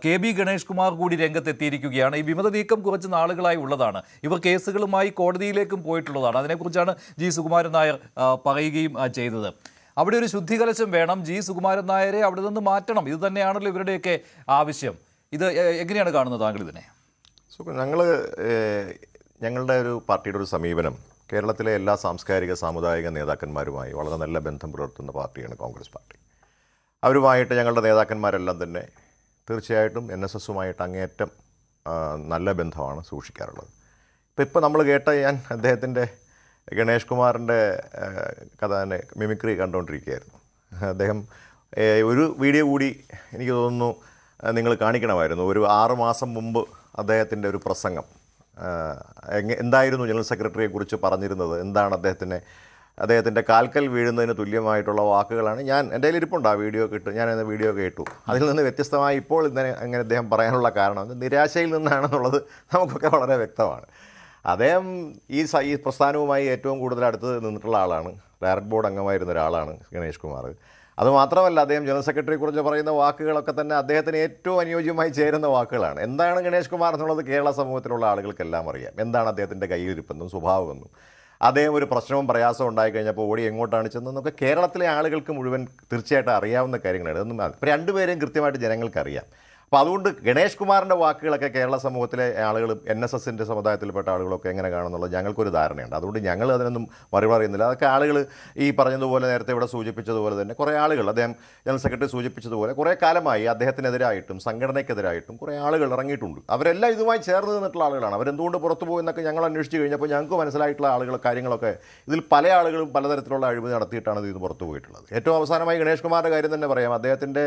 K B Ganesh Kumar കൂടി രംഗത്തെത്തിയിരിക്കുകയാണ്. ഈ വിമത നീക്കം കുറച്ച് നാളുകളായി ഉള്ളതാണ്. ഇവർ കേസുകളുമായി കോടതിയിലേക്കും പോയിട്ടുള്ളതാണ്. അതിനെക്കുറിച്ചാണ് ജി സുകുമാരൻ നായർ പറയുകയും ചെയ്തത്. അവിടെ ഒരു ശുദ്ധികലശം വേണം, ജി സുകുമാരൻ നായരെ അവിടെ നിന്ന് മാറ്റണം. ഇത് തന്നെയാണല്ലോ ഇവരുടെയൊക്കെ ആവശ്യം. ഇത് എങ്ങനെയാണ് കാണുന്നത് താങ്കൾ ഇതിനെ? ഞങ്ങളുടെ ഒരു പാർട്ടിയുടെ ഒരു സമീപനം കേരളത്തിലെ എല്ലാ സാംസ്കാരിക സാമുദായിക നേതാക്കന്മാരുമായി വളരെ നല്ല ബന്ധം പുലർത്തുന്ന പാർട്ടിയാണ് കോൺഗ്രസ് പാർട്ടി. അവരുമായിട്ട് ഞങ്ങളുടെ നേതാക്കന്മാരെല്ലാം തന്നെ തീർച്ചയായിട്ടും NSSുമായിട്ട് അങ്ങേയറ്റം നല്ല ബന്ധമാണ് സൂക്ഷിക്കാറുള്ളത്. ഇപ്പോൾ നമ്മൾ കേട്ട ഞാൻ അദ്ദേഹത്തിൻ്റെ ഗണേഷ് കുമാറിൻ്റെ കഥ തന്നെ മിമിക്രി കണ്ടുകൊണ്ടിരിക്കുകയായിരുന്നു. അദ്ദേഹം ഒരു വീഡിയോ കൂടി എനിക്ക് തോന്നുന്നു നിങ്ങൾ കാണിക്കണമായിരുന്നു. ഒരു 6 മാസം മുമ്പ് അദ്ദേഹത്തിൻ്റെ ഒരു പ്രസംഗം എന്തായിരുന്നു ജനറൽ സെക്രട്ടറിയെക്കുറിച്ച് പറഞ്ഞിരുന്നത്, എന്താണ് അദ്ദേഹത്തിൻ്റെ കാൽക്കൽ വീഴുന്നതിന് തുല്യമായിട്ടുള്ള വാക്കുകളാണ്. എൻ്റെ കയ്യിൽ ഇരിപ്പുണ്ട് ആ വീഡിയോ ഞാൻ വീഡിയോ കേട്ടു. അതിൽ നിന്ന് വ്യത്യസ്തമായി ഇപ്പോൾ അങ്ങനെ അദ്ദേഹം പറയാനുള്ള കാരണം നിരാശയിൽ നിന്നാണെന്നുള്ളത് നമുക്കൊക്കെ വളരെ വ്യക്തമാണ്. അദ്ദേഹം ഈ പ്രസ്ഥാനവുമായി ഏറ്റവും കൂടുതൽ അടുത്ത് നിന്നിട്ടുള്ള ആളാണ്. ഡയറക്ട് ബോർഡ് അംഗമായിരുന്ന ഒരാളാണ് ഗണേഷ് കുമാർ. അതുമാത്രമല്ല, അദ്ദേഹം ജനറൽ സെക്രട്ടറിയെക്കുറിച്ച് പറയുന്ന വാക്കുകളൊക്കെ തന്നെ അദ്ദേഹത്തിന് ഏറ്റവും അനുയോജ്യമായി ചേരുന്ന വാക്കുകളാണ്. എന്താണ് ഗണേഷ് കുമാർ എന്നുള്ളത് കേരള സമൂഹത്തിലുള്ള ആളുകൾക്കെല്ലാം അറിയാം. എന്താണ് അദ്ദേഹത്തിൻ്റെ കയ്യിലിരിപ്പെന്നും സ്വഭാവമെന്നും, അദ്ദേഹം ഒരു പ്രശ്നവും പ്രയാസവും ഉണ്ടായിക്കഴിഞ്ഞപ്പോൾ ഓടി എങ്ങോട്ടാണ് ചെന്നതെന്നൊക്കെ കേരളത്തിലെ ആളുകൾക്ക് മുഴുവൻ തീർച്ചയായിട്ടും അറിയാവുന്ന കാര്യങ്ങളാണ്. ഇതൊന്നും ഇപ്പോൾ രണ്ടുപേരെയും കൃത്യമായിട്ട് ജനങ്ങൾക്കറിയാം. അപ്പോൾ അതുകൊണ്ട് ഗണേഷ് കുമാറിൻ്റെ വാക്കുകളൊക്കെ കേരള സമൂഹത്തിലെ ആളുകളും NSSൻ്റെ സമുദായത്തിൽപ്പെട്ട ആളുകളൊക്കെ എങ്ങനെ കാണുന്നുള്ളത് ഞങ്ങൾക്കൊരു ധാരണയുണ്ട്. അതുകൊണ്ട് ഞങ്ങൾ അതിനൊന്നും മറുപടി പറയുന്നില്ല. അതൊക്കെ ആളുകൾ ഈ പറഞ്ഞതുപോലെ നേരത്തെ ഇവിടെ സൂചിപ്പിച്ചതുപോലെ തന്നെ കുറേ ആളുകൾ, അദ്ദേഹം ജനറൽ സെക്രട്ടറി സൂചിപ്പിച്ചതുപോലെ കുറേ കാലമായി അദ്ദേഹത്തിനെതിരായിട്ടും സംഘടനയ്ക്കെതിരായിട്ടും കുറേ ആളുകൾ ഇറങ്ങിയിട്ടുണ്ട്. അവരെല്ലാം ഇതുമായി ചേർന്ന് നിന്നിട്ടുള്ള ആളുകളാണ്. അവരെന്തുകൊണ്ട് പുറത്തു പോകുന്നൊക്കെ ഞങ്ങൾ അന്വേഷിച്ച് കഴിഞ്ഞപ്പോൾ ഞങ്ങൾക്ക് മനസ്സിലായിട്ടുള്ള കാര്യങ്ങളൊക്കെ ഇതിൽ പല ആളുകളും പലതരത്തിലുള്ള അഴിമതി നടത്തിയിട്ടാണ് ഇത് പുറത്തു പോയിട്ടുള്ളത്. ഏറ്റവും അവസാനമായി ഗണേഷ് കുമാറിൻ്റെ കാര്യം തന്നെ പറയാം. അദ്ദേഹത്തിൻ്റെ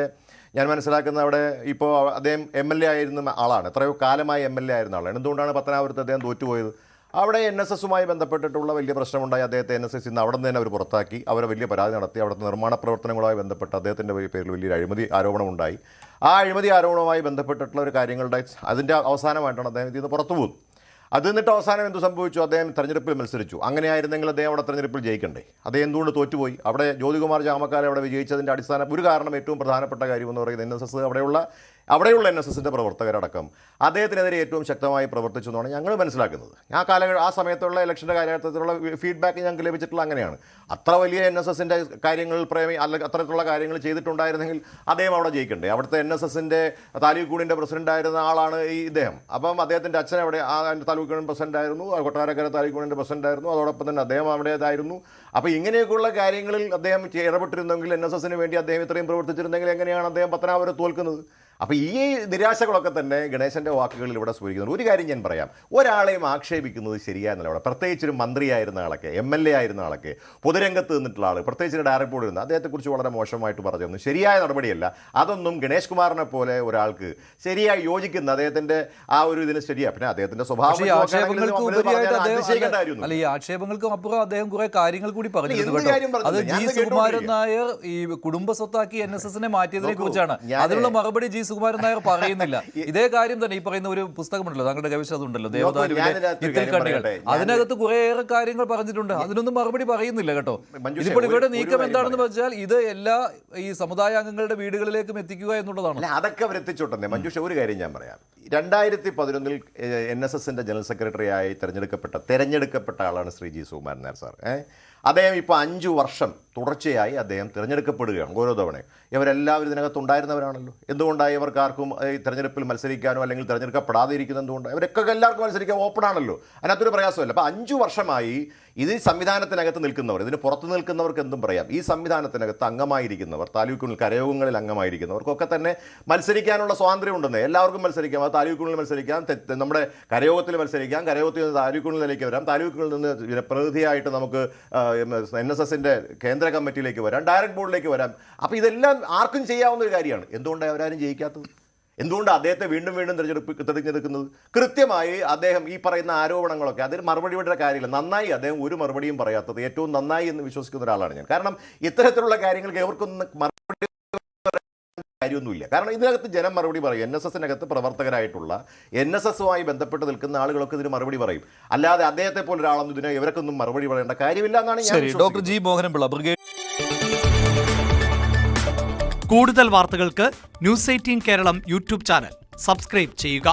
ഞാൻ മനസ്സിലാക്കുന്ന അവിടെ ഇപ്പോൾ അദ്ദേഹം MLA ആയിരുന്ന ആളാണ്, എത്രയോ കാലമായി MLA ആയിരുന്ന ആളാണ്. എന്തുകൊണ്ടാണ് പത്തനാപുരത്ത് അദ്ദേഹം തോറ്റുപോയത്? അവിടെ NSSുമായി ബന്ധപ്പെട്ടിട്ടുള്ള വലിയ പ്രശ്നമുണ്ടായി. അദ്ദേഹത്തെ NSS ഇന്ന് അവിടെ നിന്ന് തന്നെ അവർ പുറത്താക്കി. അവരെ വലിയ പരാതി നടത്തി. അവിടുത്തെ നിർമ്മാണ പ്രവർത്തനങ്ങളുമായി ബന്ധപ്പെട്ട് അദ്ദേഹത്തിൻ്റെ പേരിൽ വലിയൊരു അഴിമതി ആരോപണമുണ്ടായി. ആ അഴിമതി ആരോപണവുമായി ബന്ധപ്പെട്ടിട്ടുള്ള ഒരു കാര്യങ്ങളുടെ അതിൻ്റെ അവസാനമായിട്ടാണ് അദ്ദേഹം ഇതിൽ നിന്ന് പുറത്തു പോകുന്നത്. അത് എന്നിട്ട് അവസാനം എന്ത് സംഭവിച്ചു? അദ്ദേഹം തെരഞ്ഞെടുപ്പിൽ മത്സരിച്ചു. അങ്ങനെയായിരുന്നെങ്കിൽ അദ്ദേഹം അവിടെ തെരഞ്ഞെടുപ്പിൽ ജയിക്കണ്ടേ? അദ്ദേഹം എന്തുകൊണ്ട് തോറ്റുപോയി? അവിടെ ജ്യോതികുമാർ ചാമക്കാല അവിടെ വിജയിച്ചതിൻ്റെ അടിസ്ഥാനം ഒരു കാരണം, ഏറ്റവും പ്രധാനപ്പെട്ട കാര്യമെന്ന് പറയുന്നത് NSS അവിടെയുള്ള NSSൻ്റെ പ്രവർത്തകരടക്കം അദ്ദേഹത്തിനെതിരെ ഏറ്റവും ശക്തമായി പ്രവർത്തിച്ചു എന്നാണ് ഞങ്ങൾ മനസ്സിലാക്കുന്നത്. ആ സമയത്തുള്ള ഇലക്ഷൻ്റെ കാലഘട്ടത്തിലുള്ള ഫീഡ്ബാക്ക് ഞങ്ങൾക്ക് ലഭിച്ചിട്ടുള്ള അങ്ങനെയാണ്. അത്ര വലിയ NSSൻ്റെ കാര്യങ്ങൾ അത്തരത്തിലുള്ള കാര്യങ്ങൾ ചെയ്തിട്ടുണ്ടായിരുന്നെങ്കിൽ അദ്ദേഹം അവിടെ ജയിക്കണ്ടേ? അവിടുത്തെ NSSൻ്റെ താലൂക്ക് യൂണിയൻ്റെ പ്രസിഡൻ്റായിരുന്ന ആളാണ് ഇദ്ദേഹം. അപ്പം അദ്ദേഹത്തിൻ്റെ അച്ഛൻ അവിടെ താലൂക്ക് യൂണിയൻ പ്രസിഡൻ്റായിരുന്നു, കൊട്ടാരക്കര താലൂക്ക് യൂണിയൻ്റെ പ്രസിഡൻ്റായിരുന്നു. അതോടൊപ്പം തന്നെ അദ്ദേഹം അവിടേതായിരുന്നു. അപ്പോൾ ഇങ്ങനെയൊക്കെയുള്ള കാര്യങ്ങളിൽ അദ്ദേഹം ഇടപെട്ടിരുന്നെങ്കിൽ, NSSന് വേണ്ടി അദ്ദേഹം ഇത്രയും പ്രവർത്തിച്ചിരുന്നെങ്കിൽ എങ്ങനെയാണ് അദ്ദേഹം പത്തനാപുരത്ത് തോൽക്കുന്നത്? അപ്പോൾ ഈ നിരാശകളൊക്കെ തന്നെ ഗണേശൻ്റെ വാക്കുകളിൽ ഇവിടെ സൂചിപ്പിക്കുന്നുണ്ട്. ഒരു കാര്യം ഞാൻ പറയാം, ഒരാളെയും ആക്ഷേപിക്കുന്നത് ശരിയായെന്നല്ല. അവിടെ പ്രത്യേകിച്ചൊരു മന്ത്രിയായിരുന്ന ആളൊക്കെ, MLA ആയിരുന്ന ആളൊക്കെ, പൊതുരംഗത്ത് നിന്നിട്ടുള്ള ആൾ, പ്രത്യേകിച്ച് ഡയറക്ട് ബോർഡ് ഇരുന്ന അദ്ദേഹത്തെക്കുറിച്ച് വളരെ മോശമായിട്ട് പറഞ്ഞൊന്നും ശരിയായ നടപടിയല്ല. അതൊന്നും ഗണേഷ് കുമാറിനെ പോലെ ഒരാൾക്ക് ശരിയായി യോജിക്കുന്ന അദ്ദേഹത്തിൻ്റെ ആ ഒരു ഇതിന് ശരിയാണ്. പിന്നെ അദ്ദേഹത്തിൻ്റെ സ്വഭാവം ഈ ആക്ഷേപങ്ങൾക്കും അപ്പുറം അദ്ദേഹം കുറെ കാര്യങ്ങൾ കൂടി പറഞ്ഞു. അത് ജി സുകുമാരൻ നായർ ഈ കുടുംബ സ്വത്താക്കി NSSനെ മാറ്റിയതിനെ കുറിച്ചാണ്. അതിനുള്ള മറുപടി ജി സുകുമാരൻ നായർ പറയുന്നില്ല. ഇതേ കാര്യം തന്നെ ഈ പറയുന്ന ഒരു പുസ്തകമുണ്ടല്ലോ, താങ്കളുടെ കൈവശം അതുണ്ടല്ലോ, ദേവദാരുവിലെ ഇത്തിൽ കണ്ണികൾ. അതിനകത്ത് കുറേയേറെ കാര്യങ്ങൾ പറഞ്ഞിട്ടുണ്ട്. അതിനൊന്നും മറുപടി പറയുന്നില്ല കേട്ടോ. ഇതിപ്പോൾ ഇവരുടെ നീക്കം എന്താണെന്ന് വെച്ചാൽ ഇത് എല്ലാ ഈ സമുദായ അംഗങ്ങളുടെ വീടുകളിലേക്കും എത്തിക്കുക എന്നുള്ളതാണ്. അതൊക്കെ അവർ എത്തിച്ചോട്ടെ. മഞ്ജുഷ, ഒരു കാര്യം ഞാൻ പറയാം. 2011 NSSൻ്റെ ജനറൽ സെക്രട്ടറിയായി തെരഞ്ഞെടുക്കപ്പെട്ട ആളാണ് ശ്രീ ജി സുകുമാരൻ നായർ സാർ. അദ്ദേഹം ഇപ്പോൾ 5 വർഷം തുടർച്ചയായി അദ്ദേഹം തിരഞ്ഞെടുക്കപ്പെടുകയാണ് ഓരോ തവണയും. ഇവരെല്ലാവരും ഇതിനകത്തുണ്ടായിരുന്നവരാണല്ലോ. എന്തുകൊണ്ടായി ഇവർക്ക് ആർക്കും ഈ തെരഞ്ഞെടുപ്പിൽ മത്സരിക്കാനോ അല്ലെങ്കിൽ തിരഞ്ഞെടുക്കപ്പെടാതെ ഇരിക്കുന്നത് എന്തുകൊണ്ടാണ്? ഇവരൊക്കെ എല്ലാവർക്കും മത്സരിക്കാൻ ഓപ്പൺ ആണല്ലോ. അതിനകത്തൊരു പ്രയാസമല്ല. അപ്പോൾ 5 വർഷമായി ഇത് സംവിധാനത്തിനകത്ത് നിൽക്കുന്നവർ, ഇതിന് പുറത്ത് നിൽക്കുന്നവർക്ക് എന്തും പറയാം, ഈ സംവിധാനത്തിനകത്ത് അംഗമായിരിക്കുന്നവർ, താലൂക്കുകളിൽ കരയോഗങ്ങളിൽ അംഗമായിരിക്കുന്നവർക്കൊക്കെ തന്നെ മത്സരിക്കാനുള്ള സ്വാതന്ത്ര്യം ഉണ്ടെന്ന്. എല്ലാവർക്കും മത്സരിക്കാം. അത് താലൂക്കുകളിൽ മത്സരിക്കാം, നമ്മുടെ കരയോഗത്തിൽ മത്സരിക്കാം, കരയോഗത്തിൽ നിന്ന് താലൂക്കുകളിലേക്ക് വരാം, താലൂക്കുകളിൽ നിന്ന് പ്രതിനിധിയായിട്ട് നമുക്ക് NSSൻ്റെ കേന്ദ്ര കമ്മിറ്റിയിലേക്ക് വരാം, ഡയറക്ട് ബോർഡിലേക്ക് വരാം. അപ്പോൾ ഇതെല്ലാം ആർക്കും ചെയ്യാവുന്ന ഒരു കാര്യമാണ്. എന്തുകൊണ്ടാണ് അവരാരും ജയിക്കാത്തത്? എന്തുകൊണ്ട് അദ്ദേഹത്തെ വീണ്ടും തിരഞ്ഞെടുക്കുന്നത്? കൃത്യമായി അദ്ദേഹം ഈ പറയുന്ന ആരോപണങ്ങളൊക്കെ അതിന് മറുപടിയുടെ കാര്യമില്ല. നന്നായി അദ്ദേഹം ഒരു മറുപടിയും പറയാത്തത് ഏറ്റവും നന്നായി എന്ന് വിശ്വസിക്കുന്ന ഒരാളാണ് ഞാൻ. കാരണം ഇത്തരത്തിലുള്ള കാര്യങ്ങൾക്ക് എവർക്കൊന്നും മറുപടി കാര്യമൊന്നുമില്ല. കാരണം ഇതിനകത്ത് ജനം മറുപടി പറയും. NSSനകത്ത് പ്രവർത്തകരായിട്ടുള്ള NSSുമായി ബന്ധപ്പെട്ട് നിൽക്കുന്ന ആളുകളൊക്കെ ഇതിന് മറുപടി പറയും. അല്ലാതെ അദ്ദേഹത്തെ പോലെ ഒരാളൊന്നും ഇതിന് ഇവർക്കൊന്നും മറുപടി പറയേണ്ട കാര്യമില്ല എന്നാണ് ഞാൻ. ഡോക്ടർ ജി മോഹനപിള്ള, ബ്രിഗേഡ് കൂടുതൽ വാർത്തകൾക്ക് news 18 Keralam YouTube channel subscribe ചെയ്യുക.